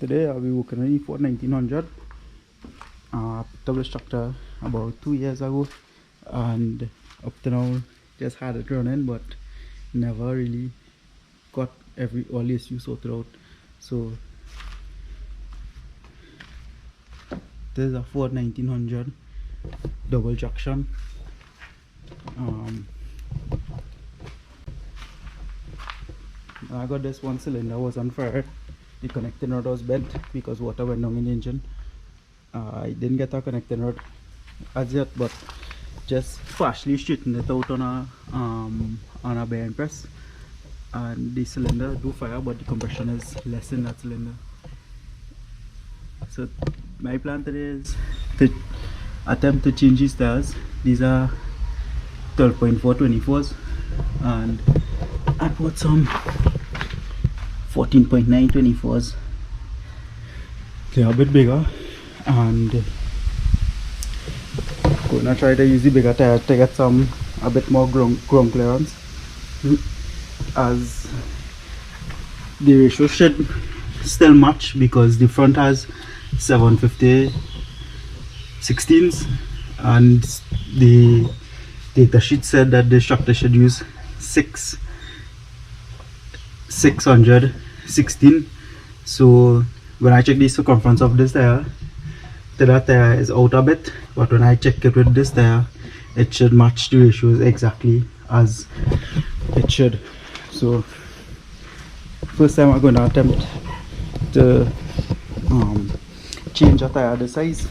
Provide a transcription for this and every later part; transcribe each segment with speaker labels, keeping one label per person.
Speaker 1: Today I'll be working on the Ford 1900. Picked up this tractor about 2 years ago, and up to now just had it running, but never really got all the issues sorted out. So this is a Ford 1900 double traction. I got this one cylinder was on fire. The connecting rod was bent because water went down in the engine. I didn't get a connecting rod as yet, but just partially straightened it out on a bearing press, and the cylinder do fire, but the compression is less in that cylinder. So my plan today is to attempt to change these tires. These are 12.4 24s, and I bought some 14.9 24s. They're a bit bigger, and gonna try to use the bigger tire to get a bit more ground clearance, as the ratio should still match because the front has 750 16s and the data sheet said that the tractor should use 616. So when I check the circumference of this tire, that tire is out a bit, but when I check it with this tire, it should match the ratios exactly as it should. So first time I'm going to attempt to change a tire this size.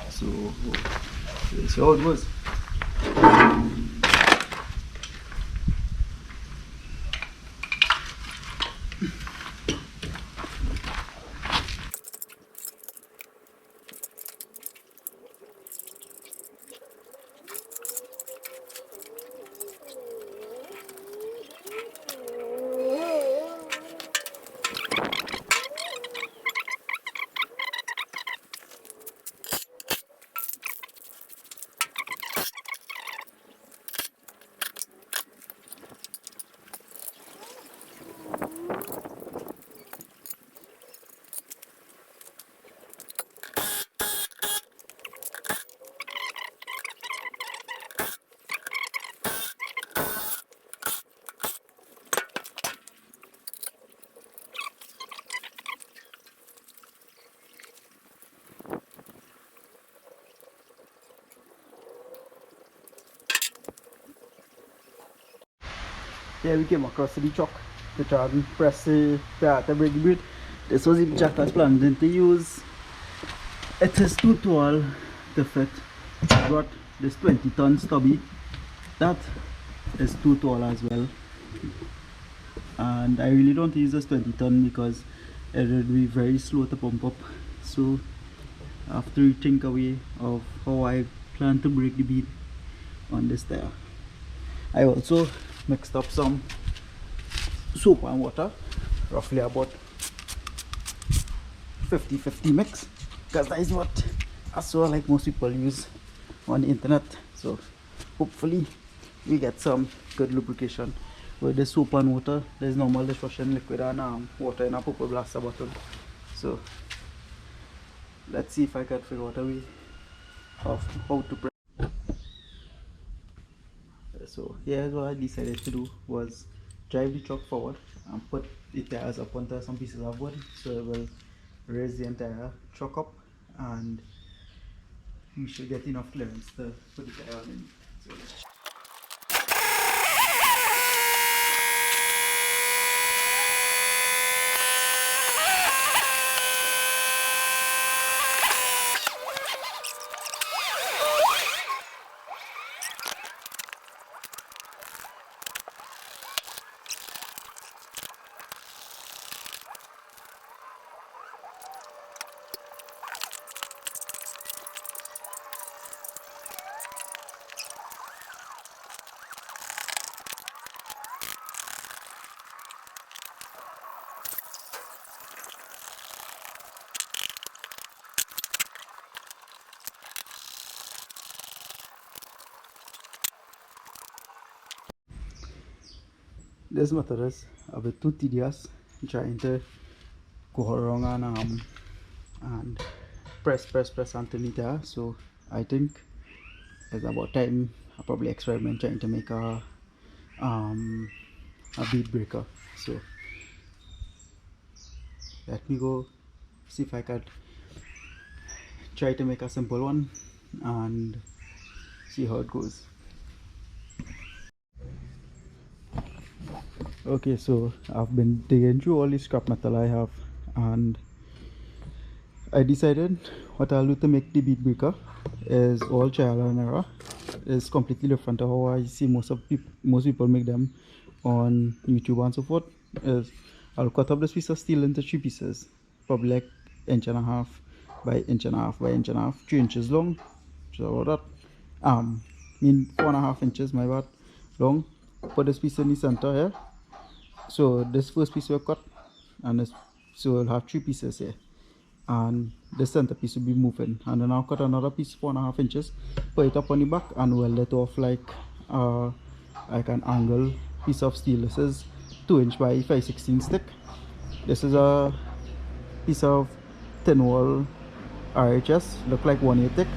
Speaker 1: So let's see how it goes. Yeah, we came across the truck to try and press the brake boot. This was the jack I was planning to use. It is too tall to fit. I got this 20-ton stubby. That is too tall as well. And I really don't use this 20-ton because it would be very slow to pump up. So I have to think a way of how I plan to break the bead on this tire. I also mixed up some soap and water, roughly about 50-50 mix, because that is what I saw like most people use on the internet. So hopefully we get some good lubrication with the soap and water. There's normal dishwashing liquid and water in a purple blaster bottle. So let's see if I can figure out a way of how to press. So here's what I decided to do, was drive the truck forward and put the tires up onto some pieces of wood, so it will raise the entire truck up and we should get enough clearance to put the tire in. So This method is a bit too tedious, trying to go around and press underneath there. So I think it's about time I probably experiment trying to make a bead breaker. So let me go see if I could try to make a simple one and see how it goes. Okay, so I've been digging through all the scrap metal I have, and I decided what I'll do to make the bead breaker is all trial and error. It's completely different to how I see most people make them on YouTube and so forth. Is I'll cut up this piece of steel into 3 pieces, probably like inch and a half by inch and a half by inch and a half, 3 inches long. So about that. Mean 4.5 inches, my bad, long. Put this piece in the center here. So this first piece will cut, and this, so we'll have 3 pieces here, and the center piece will be moving, and then I'll cut another piece 4.5 inches, put it up on the back and weld it off like an angle piece of steel. This is 2 inch by 5/16 stick. This is a piece of thin wall RHS, look like 1/8 thick.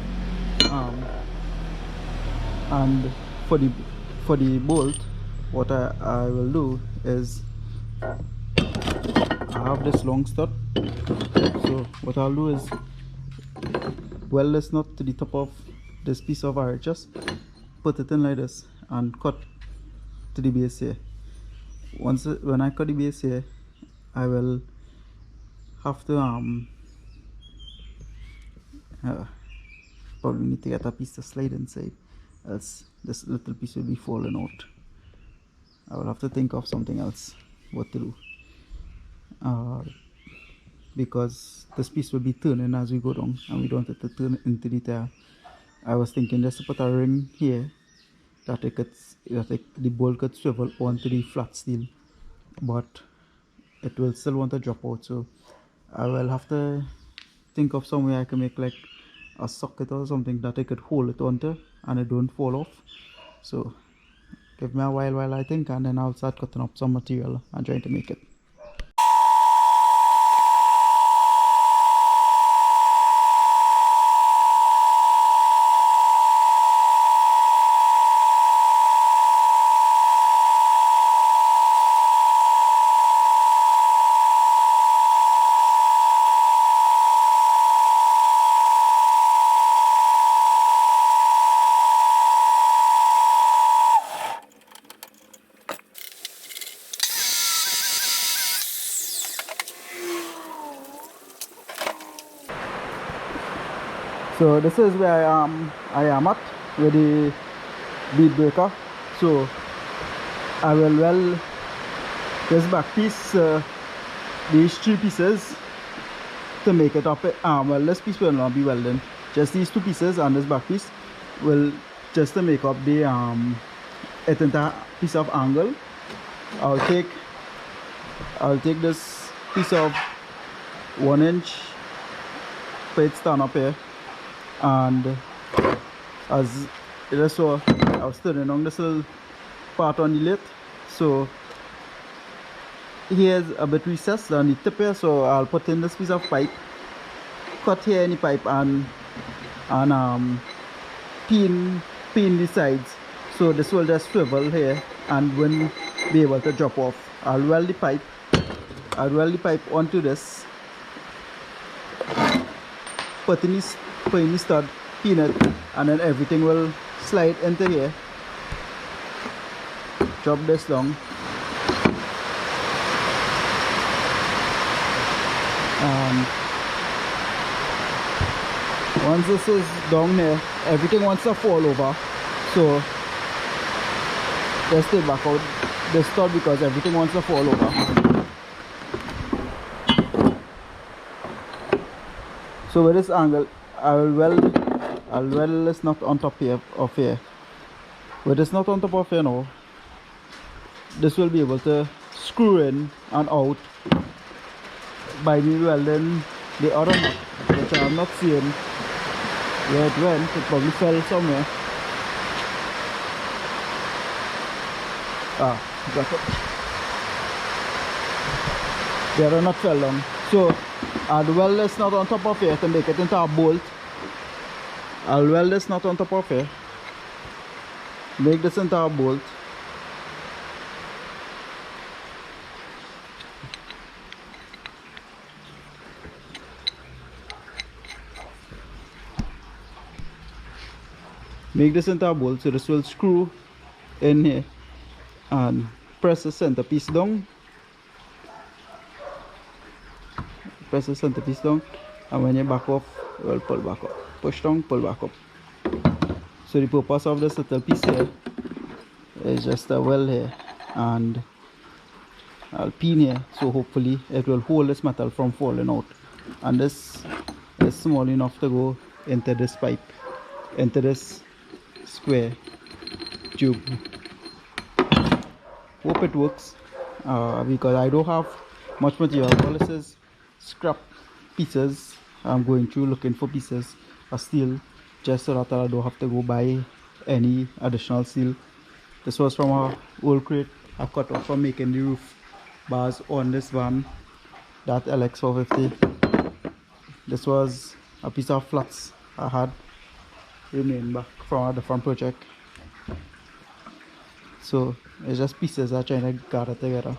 Speaker 1: And for the bolt, what I will do is I have this long stud. So what I'll do is weld this nut to the top of this piece of RHS, put it in like this, and cut to the base here. When I cut the base here, I will have to probably need to get a piece to slide inside, else this little piece will be falling out. I will have to think of something else what to do, because this piece will be turning as we go down, and we don't want it to turn into the tire. I was thinking just to put a ring here that the bolt could swivel onto the flat steel, but it will still want to drop out. So I will have to think of some way I can make like a socket or something that I could hold it onto and it don't fall off. So give me a while I think, and then I'll start cutting up some material and trying to make it. So this is where I am at with the bead breaker. So I will weld this back piece, these 3 pieces, to make it up. Well, this piece will not be welding, just these 2 pieces, and this back piece will just to make up the it into a piece of angle. I'll take this piece of 1 inch, put it stand up here, and as you saw, I was turning on this little part on the lathe, so here's a bit recessed on the tip here, so I'll put in this piece of pipe, cut here in the pipe, and pin the sides, so this will just swivel here and won't be able to drop off. I'll weld the pipe onto this, put in the stud, pin it, and then everything will slide into here. Drop this down, and once this is down here, everything wants to fall over, so just take back out the stud because everything wants to fall over. So with this angle, I'll weld this nut on top here of here. With this nut on top of here now, this will be able to screw in and out by me welding the other nut, which I'm not seeing where it went. It probably fell somewhere. Got it. The other nut fell down. So I'll weld this nut on top of here to make it into a bolt. I'll weld this nut on top of here. Make this into a bolt. Make this into a bolt, so this will screw in here and press the center piece down. Press the center piece down, and when you back off, it will pull back up. Push down, pull back up. So the purpose of this little piece here is just a weld here and I'll pin here, so hopefully it will hold this metal from falling out. And this is small enough to go into this pipe, into this square tube. Hope it works, because I don't have much material. All this is scrap pieces. I'm going through looking for pieces of steel just so that I don't have to go buy any additional steel. This was from a old crate I cut off from making the roof bars on this van, that LX450. This was a piece of flats I had remained back from a different project. So it's just pieces I'm trying to gather together.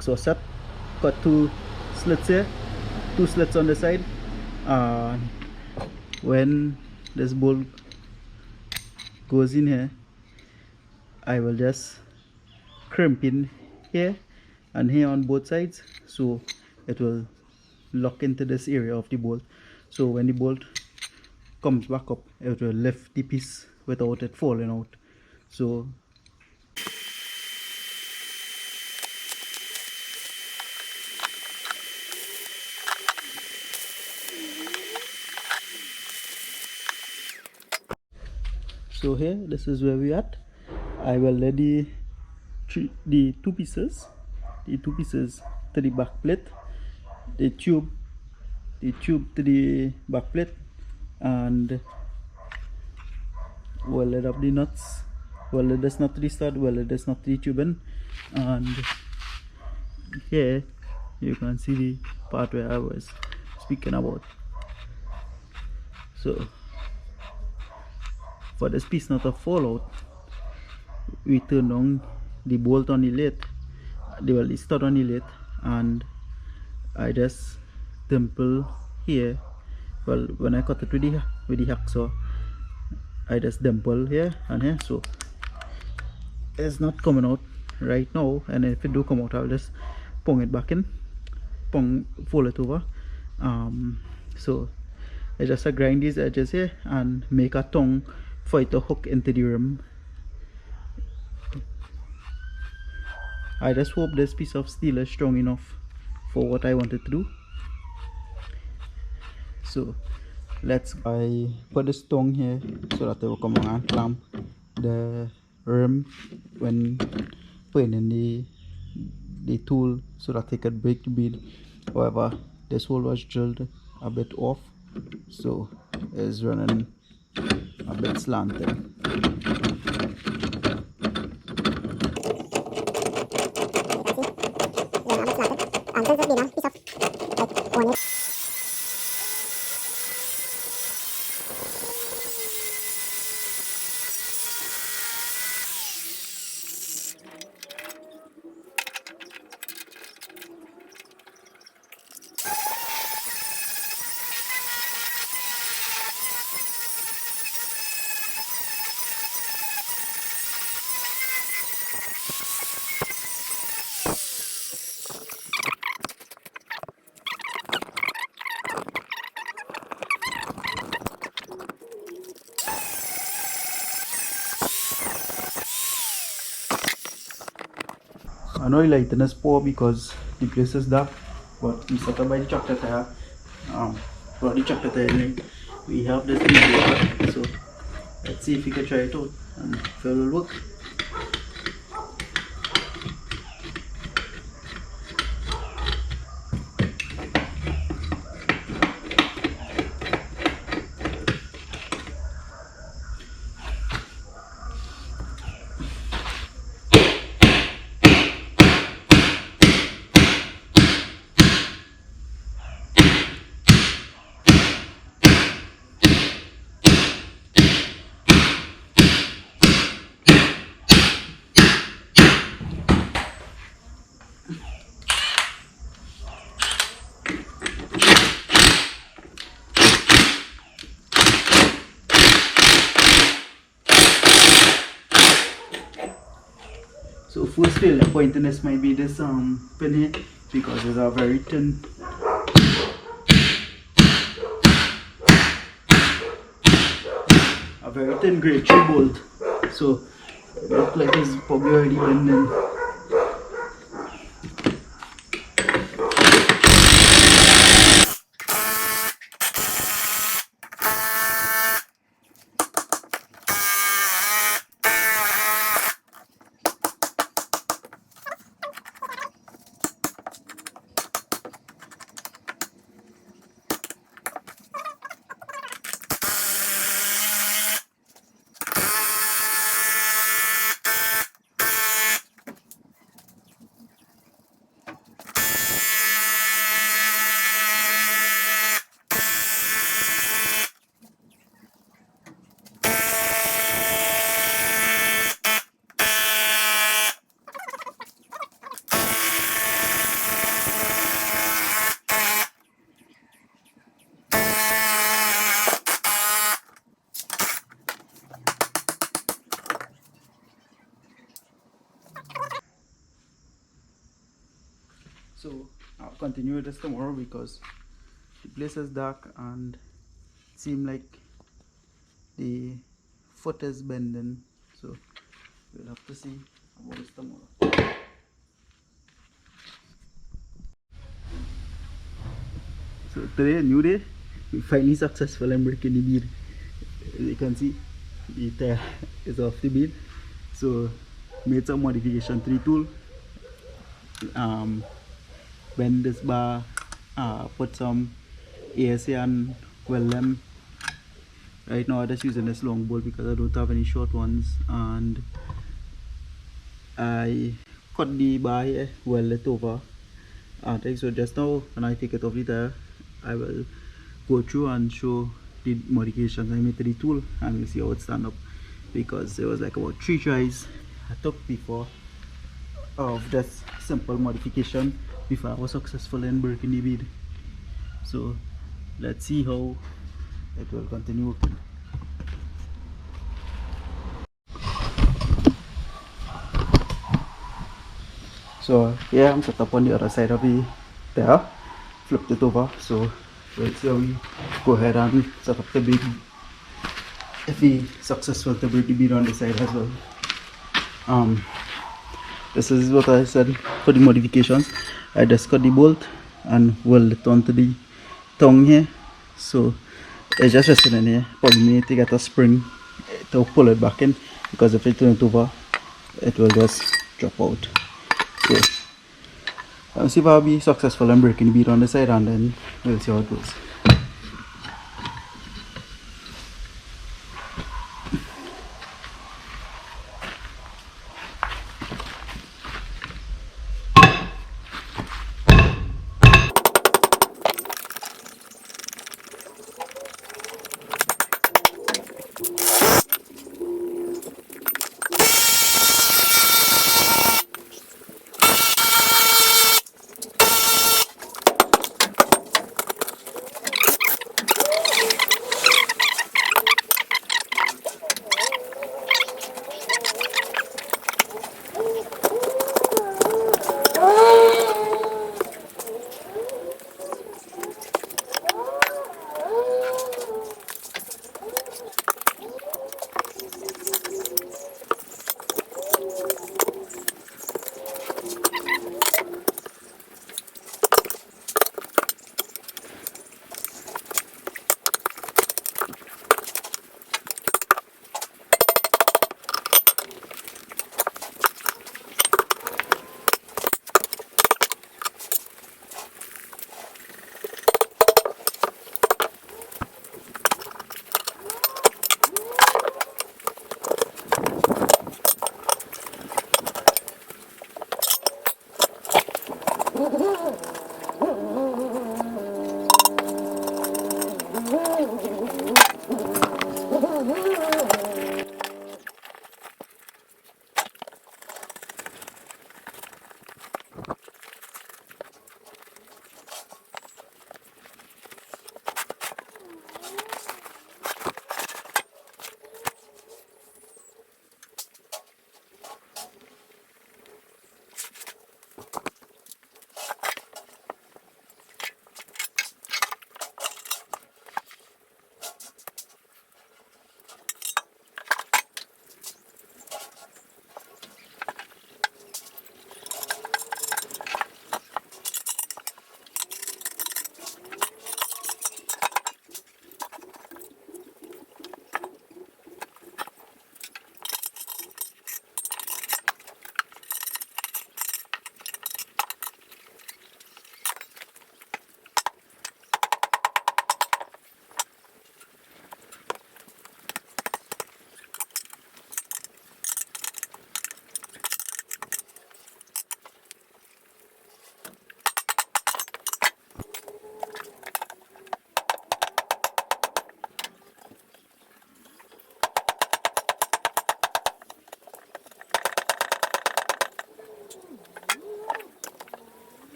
Speaker 1: So set, cut two slits here, two slits on the side. When this bolt goes in here, I will just crimp in here and here on both sides, so it will lock into this area of the bolt. So when the bolt comes back up, it will lift the piece without it falling out. So here, this is where we at. I will let the two pieces to the back plate, the tube to the back plate, and weld up the nuts. Weld this nut to the stud, weld this nut to the tubing, and here you can see the part where I was speaking about. So for this piece not to fall out, we turn on the bolt on the lathe, the stud on the lathe, and I just dimple here. Well, when I cut it with the hacksaw, I just dimple here and here, so it's not coming out right now. And if it do come out, I'll just pong it back in, fold it over. So I just grind these edges here and make a tongue for it to hook into the rim. I just hope this piece of steel is strong enough for what I wanted to do. So I put this tongue here so that it will come on and clamp the rim when putting in the tool, so that it could break the bead. However, this hole was drilled a bit off, so it's running a bit slanted. I know lighting is poor because the place is dark, but we started by the tractor tire. For the tractor tire link, we have this indicator, so let's see if we can try it out and if it will work. So first failure point in this might be this pin here, because it's a very thin grade 3 bolt, so it looks like it's probably already bending. So I'll continue with this tomorrow because the place is dark and it seems like the foot is bending, so we'll have to see about this tomorrow. So today, a new day, we finally successful in breaking the bead. As you can see, the tire is off the bead. So made some modification to the tool. Bend this bar, put some ASA and weld them. Right now I'm just using this long bolt because I don't have any short ones, and I cut the bar here, weld it over. So just now when I take it off the tire, I will go through and show the modifications I made to the tool, and we'll see how it stand up, because it was like about 3 tries I took before of this simple modification before I was successful in breaking the bead. So let's see how it will continue working. So yeah, I'm set up on the other side of the tire, flipped it over, so let's see how we go ahead and set up the bead, if we successful to break the bead on the side as well. This is what I said for the modifications. I just cut the bolt and weld it onto the tongue here, so it's just resting in here. Probably need to get a spring to pull it back in, because if I turn it over it will just drop out. So let's see if I'll be successful in breaking the bead on the side, and then we'll see how it goes.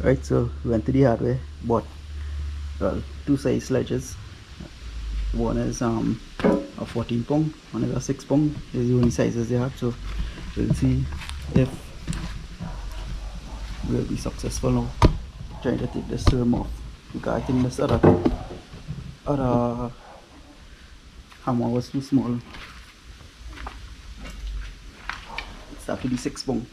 Speaker 1: Right, so we went to the hardware, bought two size sledges. One is a 14 pound, one is a 6 pound. These are the only sizes they have, so we'll see if we'll be successful now trying to take this rim off, because I think this other hammer was too small. It's have to be 6 pound.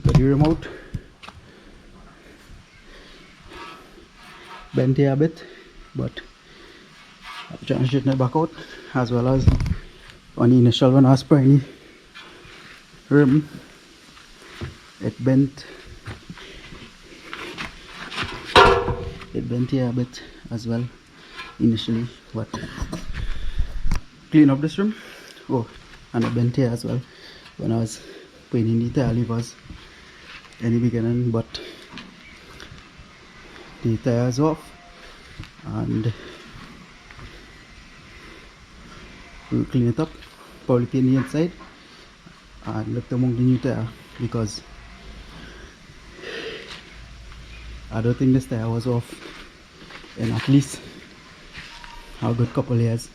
Speaker 1: Got the remote, bent here a bit, but I'm trying to straighten it back out, as well as on the initial when I was spraying the rim, it bent here a bit as well initially, but clean up this rim. Oh, and it bent here as well when I was putting in the tire levers in the beginning, but the tire is off and we'll clean it up, probably paint the inside and look among the new tire, because I don't think this tire was off in at least a good couple years.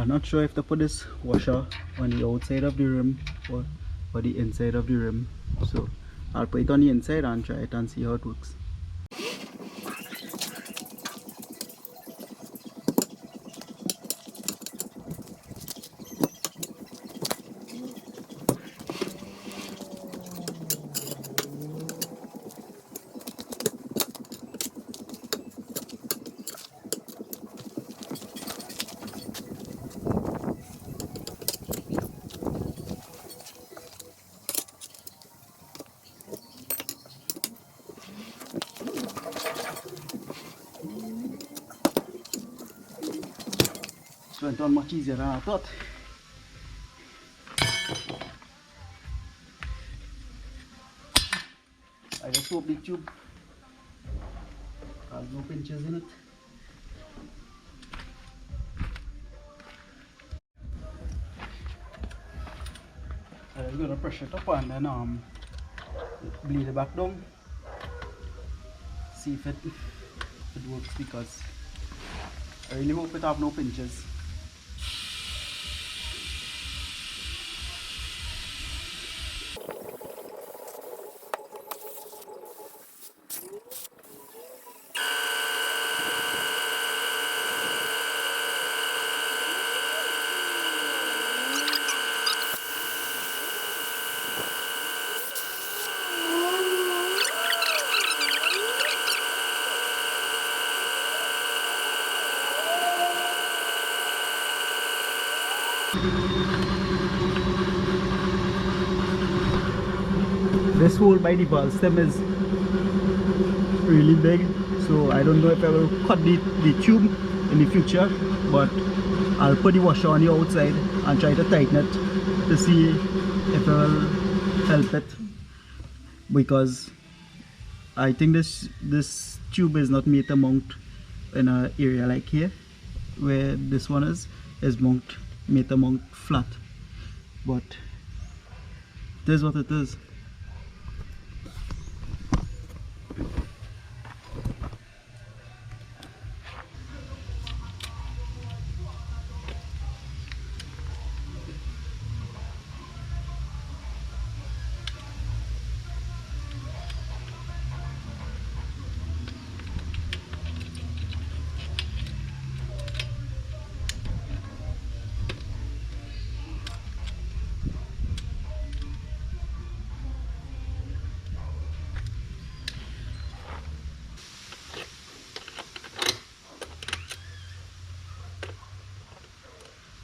Speaker 1: I'm not sure if to put this washer on the outside of the rim or the inside of the rim, so I'll put it on the inside and try it and see how it works. This went on much easier than I thought. I just hope the tube has no pinches in it. I'm gonna press it up and then bleed it back down. See if it works, because I really hope it have no pinches. This hole by the valve stem is really big, so I don't know if I will cut the tube in the future, but I'll put the washer on the outside and try to tighten it to see if it will help it, because I think this tube is not made to mount in an area like here where this one is made to mount flat, but this is what it is.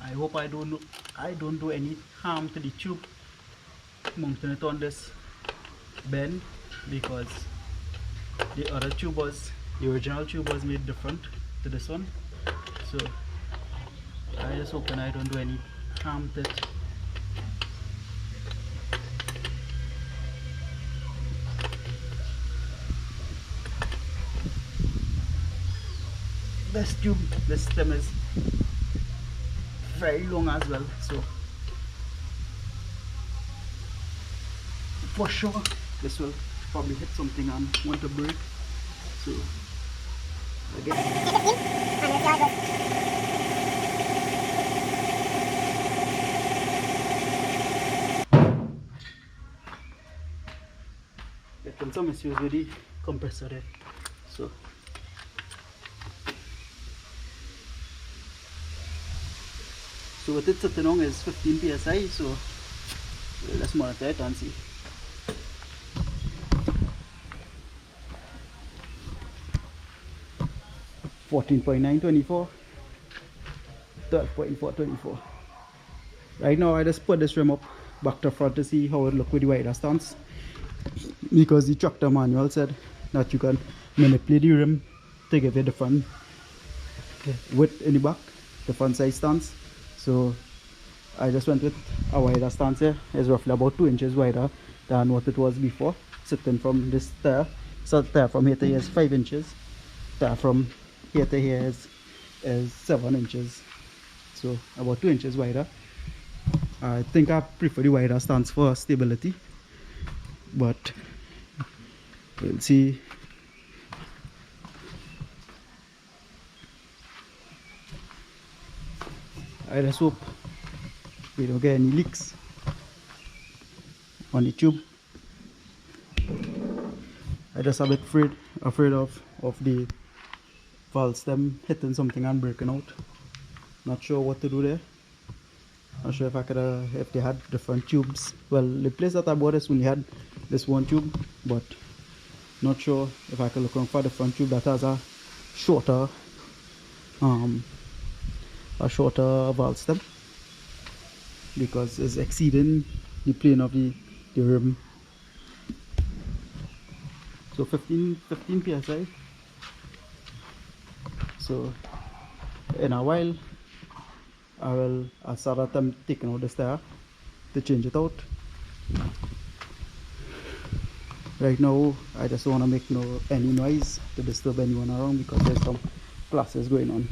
Speaker 1: I hope I don't do any harm to the tube mounting it on this bend, because the original tube was made different to this one, so I just hope I don't do any harm to it. This stem is very long as well, so for sure this will probably hit something and want to break, so again getting some issues with the compressor there, so what it's sitting on is 15 psi, so let's monitor it and see. $14.924, 12.424. Right now I just put this rim up back to front to see how it look with the wider stance, because the tractor manual said that you can manipulate the rim to give it the front width in the back, the front side stance. So I just went with a wider stance here. It's roughly about 2 inches wider than what it was before, sitting from this tire. So tire from here to here is 5 inches. Tire from here to here is 7 inches. So about 2 inches wider. I think I prefer the wider stance for stability, but we'll see. I just hope we don't get any leaks on the tube. I just a bit afraid of the valve stem hitting something and breaking out. Not sure what to do there. Not sure if I could if they had different tubes. Well, the place that I bought this only had this one tube, but not sure if I could look around for a different tube that has a shorter valve stem, because it's exceeding the plane of the rim. So 15 psi. So in a while I'll start attempt taking out the star to change it out. Right now I just don't want to make any noise to disturb anyone around, because there's some classes going on.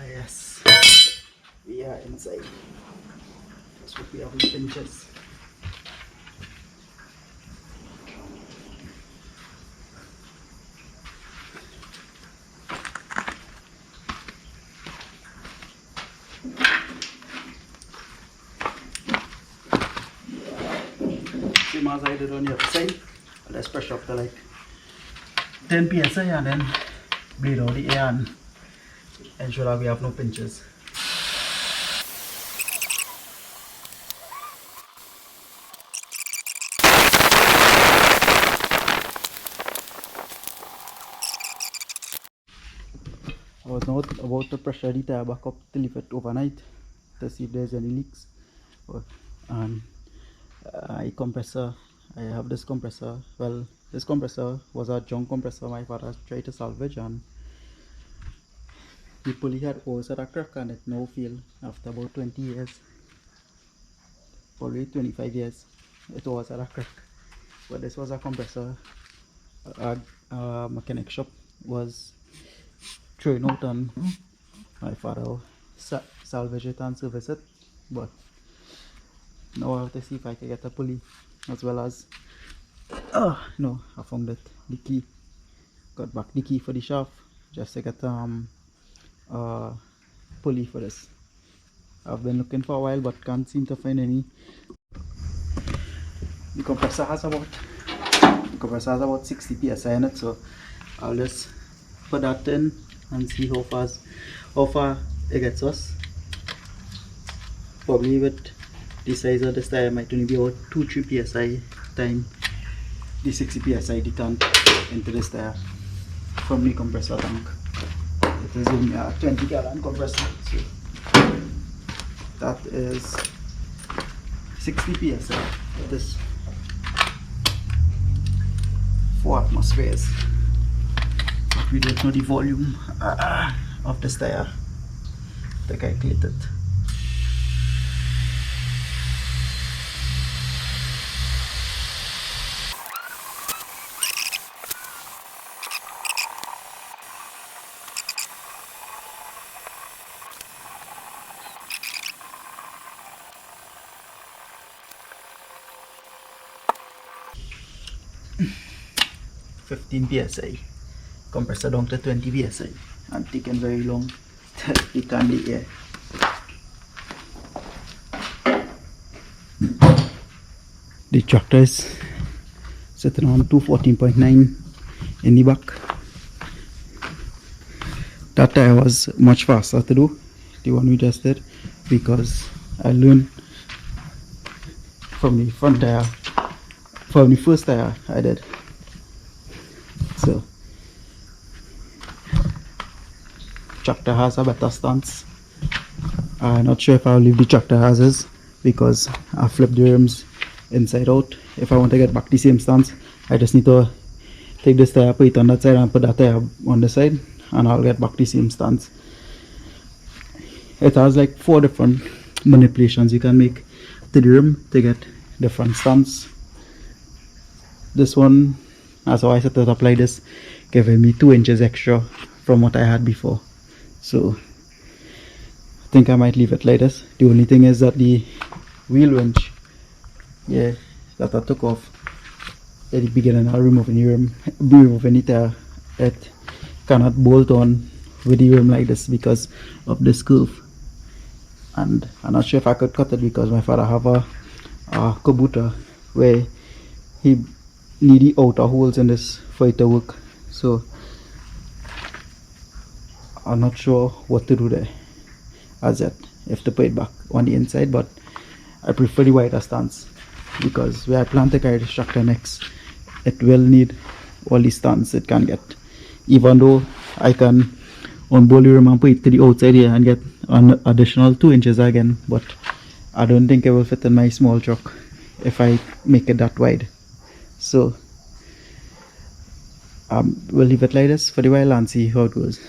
Speaker 1: Yes, we are inside. Let's hope we have no pinches. Same as I did on the other side. Let's pressure up to like 10 psi and then bleed out the air and ensure that we have no pinches. I was not about to pressure the tire back up to leave it overnight to see if there's any leaks. And I have this compressor. Well, this compressor was a junk compressor my father tried to salvage, and the pulley had always had a crack and it now failed after about 20 years. Probably 25 years. It always had a crack. But this was a compressor a mechanic shop was throwing out, and my father salvaged it and service it. But Now I have to see if I can get a pulley as well as no, I found it, the key. Got back the key for the shaft just to get pulley for this. I've been looking for a while but can't seem to find any. The compressor has about 60 psi in it, so I'll just put that in and see how far it gets us. Probably with the size of this tire, might only be about 2-3 psi time the 60 psi detent into this tire from the compressor tank. It is only a 20-gallon compressor, so that is 60 psi. This 4 atmospheres. But we don't know the volume of this tire to calculate it. psi. Compressor down to 20 psi and taking very long to decant the air. The tractor is sitting on 214.9 in the back. That tire was much faster to do, the one we just did, because I learned from the front tire, from the first tire I did. So tractor has a better stance. I'm not sure if I'll leave the tractor as is because I flipped the rims inside out. If I want to get back the same stance, I just need to take this tire, put it on that side and put that tire on the side, and I'll get back the same stance. It has like 4 different manipulations you can make to the rim to get different stance. This one, as how I set it up like this, giving me 2 inches extra from what I had before. So I think I might leave it like this. The only thing is that the wheel winch, yeah, that I took off at the beginning, I'll remove any rim, remove any tire. It cannot bolt on with the rim like this because of this curve. And I'm not sure if I could cut it because my father have a caboodle where he need the outer holes in this for it to work. So I'm not sure what to do there as yet, if to put it back on the inside, but I prefer the wider stance because where I plan to carry this tractor next, it will need all the stance it can get. Even though I can unbolt the rim and put it to the outside here and get an additional 2 inches again, but I don't think it will fit in my small truck if I make it that wide. So we'll leave it like this for the while and see how it goes.